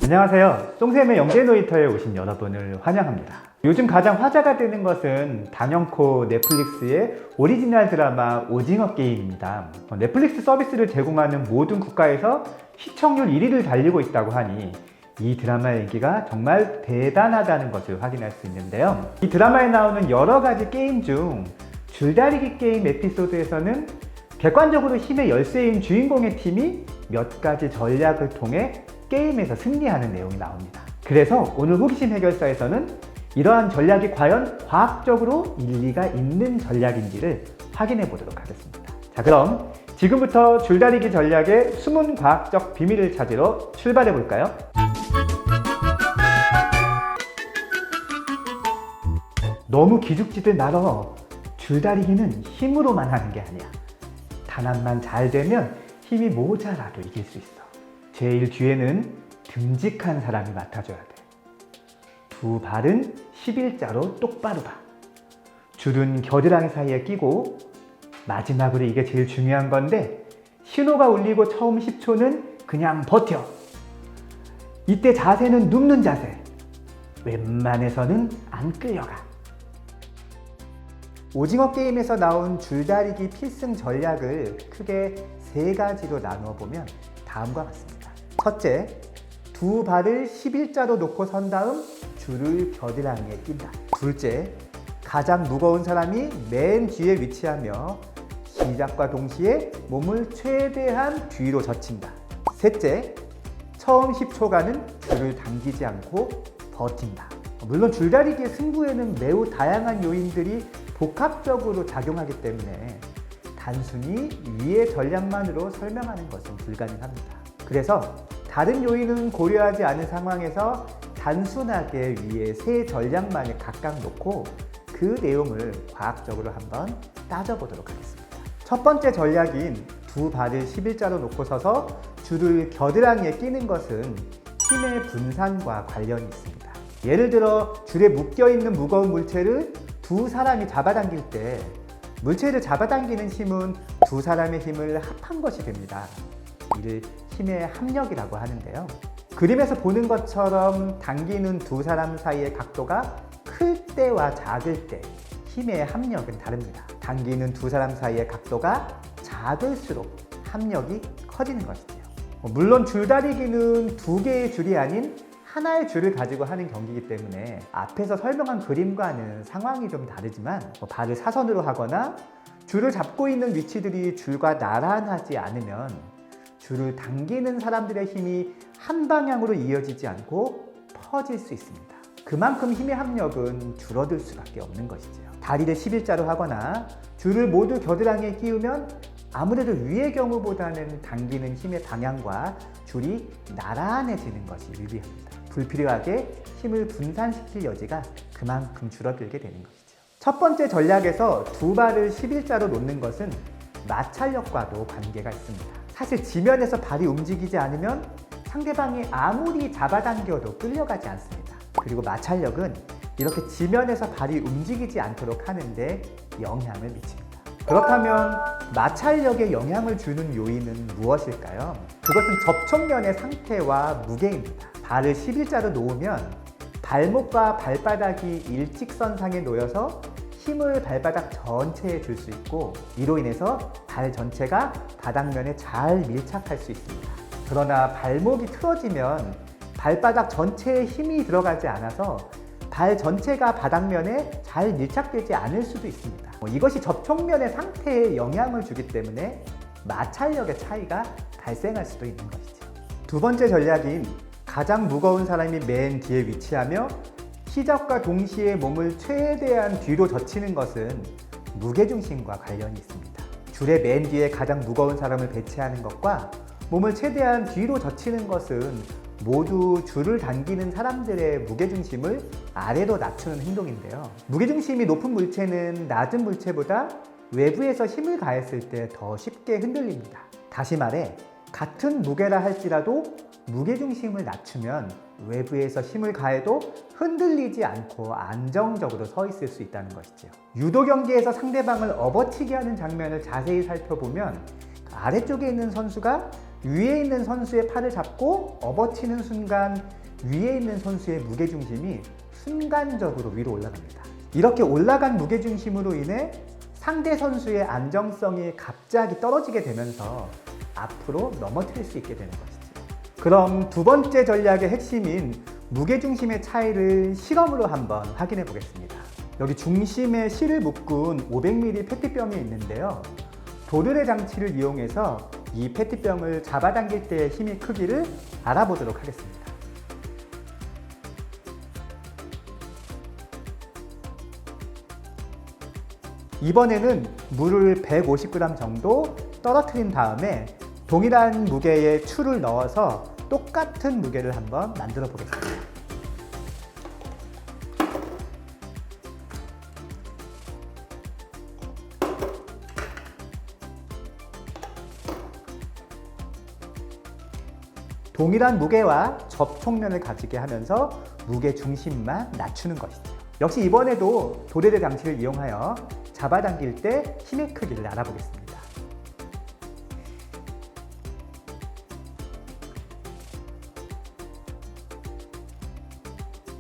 안녕하세요. 쫑쌤의 영재 놀이터에 오신 여러분을 환영합니다. 요즘 가장 화제가 되는 것은 단연코 넷플릭스의 오리지널 드라마 오징어 게임입니다. 넷플릭스 서비스를 제공하는 모든 국가에서 시청률 1위를 달리고 있다고 하니 이 드라마의 인기가 정말 대단하다는 것을 확인할 수 있는데요. 이 드라마에 나오는 여러 가지 게임 중 줄다리기 게임 에피소드에서는 객관적으로 힘의 열쇠인 주인공의 팀이 몇 가지 전략을 통해 게임에서 승리하는 내용이 나옵니다. 그래서 오늘 호기심 해결사에서는 이러한 전략이 과연 과학적으로 일리가 있는 전략인지를 확인해 보도록 하겠습니다. 자, 그럼 지금부터 줄다리기 전략의 숨은 과학적 비밀을 찾으러 출발해 볼까요? 너무 기죽지들 말어. 줄다리기는 힘으로만 하는 게 아니야. 단합만 잘 되면 힘이 모자라도 이길 수 있어. 제일 뒤에는 듬직한 사람이 맡아줘야 돼. 두 발은 11자로 똑바로 봐. 줄은 겨드랑이 사이에 끼고, 마지막으로 이게 제일 중요한 건데 신호가 울리고 처음 10초는 그냥 버텨. 이때 자세는 눕는 자세. 웬만해서는 안 끌려가. 오징어 게임에서 나온 줄다리기 필승 전략을 크게 세 가지로 나누어 보면 다음과 같습니다. 첫째, 두 발을 11자로 놓고 선 다음 줄을 겨드랑이에 낀다. 둘째, 가장 무거운 사람이 맨 뒤에 위치하며 시작과 동시에 몸을 최대한 뒤로 젖힌다. 셋째, 처음 10초간은 줄을 당기지 않고 버틴다. 물론 줄다리기의 승부에는 매우 다양한 요인들이 복합적으로 작용하기 때문에 단순히 위의 전략만으로 설명하는 것은 불가능합니다. 그래서 다른 요인은 고려하지 않은 상황에서 단순하게 위에 세 전략만을 각각 놓고 그 내용을 과학적으로 한번 따져보도록 하겠습니다. 첫 번째 전략인 두 발을 11자로 놓고 서서 줄을 겨드랑이에 끼는 것은 힘의 분산과 관련이 있습니다. 예를 들어 줄에 묶여있는 무거운 물체를 두 사람이 잡아당길 때 물체를 잡아당기는 힘은 두 사람의 힘을 합한 것이 됩니다. 이를 힘의 합력이라고 하는데요. 그림에서 보는 것처럼 당기는 두 사람 사이의 각도가 클 때와 작을 때 힘의 합력은 다릅니다. 당기는 두 사람 사이의 각도가 작을수록 합력이 커지는 것이죠. 물론 줄다리기는 두 개의 줄이 아닌 하나의 줄을 가지고 하는 경기이기 때문에 앞에서 설명한 그림과는 상황이 좀 다르지만 발을 사선으로 하거나 줄을 잡고 있는 위치들이 줄과 나란하지 않으면 줄을 당기는 사람들의 힘이 한 방향으로 이어지지 않고 퍼질 수 있습니다. 그만큼 힘의 합력은 줄어들 수밖에 없는 것이죠. 다리를 11자로 하거나 줄을 모두 겨드랑이에 끼우면 아무래도 위의 경우보다는 당기는 힘의 방향과 줄이 나란해지는 것이 유리합니다. 불필요하게 힘을 분산시킬 여지가 그만큼 줄어들게 되는 것이죠. 첫 번째 전략에서 두 발을 11자로 놓는 것은 마찰력과도 관계가 있습니다. 사실 지면에서 발이 움직이지 않으면 상대방이 아무리 잡아당겨도 끌려가지 않습니다. 그리고 마찰력은 이렇게 지면에서 발이 움직이지 않도록 하는데 영향을 미칩니다. 그렇다면 마찰력에 영향을 주는 요인은 무엇일까요? 그것은 접촉면의 상태와 무게입니다. 발을 11자로 놓으면 발목과 발바닥이 일직선상에 놓여서 힘을 발바닥 전체에 줄 수 있고 이로 인해서 발 전체가 바닥면에 잘 밀착할 수 있습니다. 그러나 발목이 틀어지면 발바닥 전체에 힘이 들어가지 않아서 발 전체가 바닥면에 잘 밀착되지 않을 수도 있습니다. 이것이 접촉면의 상태에 영향을 주기 때문에 마찰력의 차이가 발생할 수도 있는 것이죠. 두 번째 전략인 가장 무거운 사람이 맨 뒤에 위치하며 시작과 동시에 몸을 최대한 뒤로 젖히는 것은 무게중심과 관련이 있습니다. 줄의 맨 뒤에 가장 무거운 사람을 배치하는 것과 몸을 최대한 뒤로 젖히는 것은 모두 줄을 당기는 사람들의 무게중심을 아래로 낮추는 행동인데요. 무게중심이 높은 물체는 낮은 물체보다 외부에서 힘을 가했을 때 더 쉽게 흔들립니다. 다시 말해 같은 무게라 할지라도 무게중심을 낮추면 외부에서 힘을 가해도 흔들리지 않고 안정적으로 서 있을 수 있다는 것이죠. 유도 경기에서 상대방을 업어치게 하는 장면을 자세히 살펴보면 아래쪽에 있는 선수가 위에 있는 선수의 팔을 잡고 업어치는 순간 위에 있는 선수의 무게중심이 순간적으로 위로 올라갑니다. 이렇게 올라간 무게중심으로 인해 상대 선수의 안정성이 갑자기 떨어지게 되면서 앞으로 넘어뜨릴 수 있게 되는 것이죠. 그럼 두 번째 전략의 핵심인 무게중심의 차이를 실험으로 한번 확인해 보겠습니다. 여기 중심에 실을 묶은 500ml 페트병이 있는데요. 도르래 장치를 이용해서 이 페트병을 잡아당길 때의 힘의 크기를 알아보도록 하겠습니다. 이번에는 물을 150g 정도 떨어뜨린 다음에 동일한 무게의 추를 넣어서 똑같은 무게를 한번 만들어 보겠습니다. 동일한 무게와 접촉면을 가지게 하면서 무게 중심만 낮추는 것이죠. 역시 이번에도 도르래 장치를 이용하여 잡아당길 때 힘의 크기를 알아보겠습니다.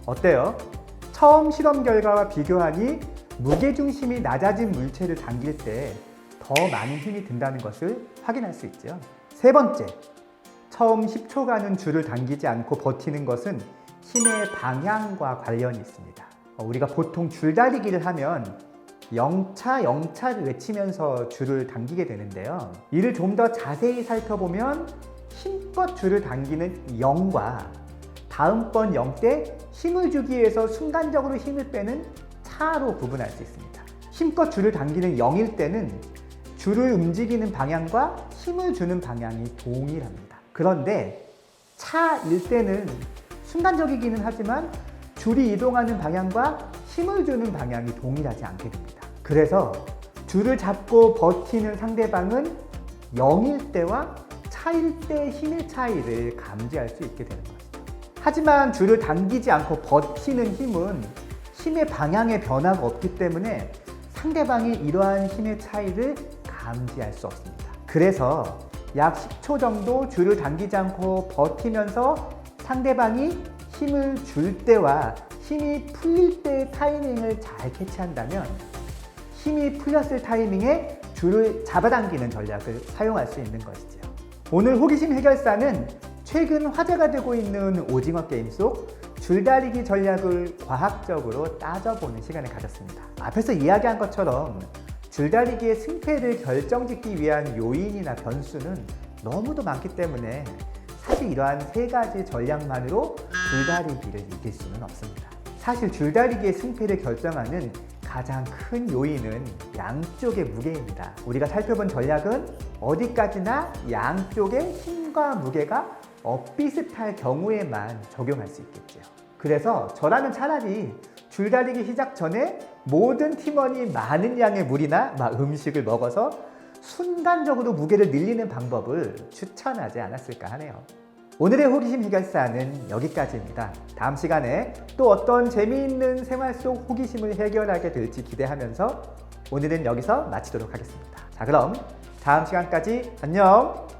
어때요? 처음 실험 결과와 비교하니 무게중심이 낮아진 물체를 당길 때 더 많은 힘이 든다는 것을 확인할 수 있죠. 세 번째, 처음 10초간은 줄을 당기지 않고 버티는 것은 힘의 방향과 관련이 있습니다. 우리가 보통 줄다리기를 하면 영차 영차를 외치면서 줄을 당기게 되는데요. 이를 좀 더 자세히 살펴보면 힘껏 줄을 당기는 0과 다음번 0 때 힘을 주기 위해서 순간적으로 힘을 빼는 차로 구분할 수 있습니다. 힘껏 줄을 당기는 0일 때는 줄을 움직이는 방향과 힘을 주는 방향이 동일합니다. 그런데 차일 때는 순간적이기는 하지만 줄이 이동하는 방향과 힘을 주는 방향이 동일하지 않게 됩니다. 그래서 줄을 잡고 버티는 상대방은 0일 때와 차일 때 힘의 차이를 감지할 수 있게 되는 것이죠. 하지만 줄을 당기지 않고 버티는 힘은 힘의 방향에 변화가 없기 때문에 상대방이 이러한 힘의 차이를 감지할 수 없습니다. 그래서 약 10초 정도 줄을 당기지 않고 버티면서 상대방이 힘을 줄 때와 힘이 풀릴 때의 타이밍을 잘 캐치한다면 힘이 풀렸을 타이밍에 줄을 잡아당기는 전략을 사용할 수 있는 것이죠. 오늘 호기심 해결사는 최근 화제가 되고 있는 오징어 게임 속 줄다리기 전략을 과학적으로 따져보는 시간을 가졌습니다. 앞에서 이야기한 것처럼 줄다리기의 승패를 결정짓기 위한 요인이나 변수는 너무도 많기 때문에 사실 이러한 세 가지 전략만으로 줄다리기를 이길 수는 없습니다. 사실 줄다리기의 승패를 결정하는 가장 큰 요인은 양쪽의 무게입니다. 우리가 살펴본 전략은 어디까지나 양쪽의 힘과 무게가 비슷할 경우에만 적용할 수 있겠죠. 그래서 저라면 차라리 줄다리기 시작 전에 모든 팀원이 많은 양의 물이나 음식을 먹어서 순간적으로 무게를 늘리는 방법을 추천하지 않았을까 하네요. 오늘의 호기심 해결사는 여기까지입니다. 다음 시간에 또 어떤 재미있는 생활 속 호기심을 해결하게 될지 기대하면서 오늘은 여기서 마치도록 하겠습니다. 자, 그럼 다음 시간까지 안녕!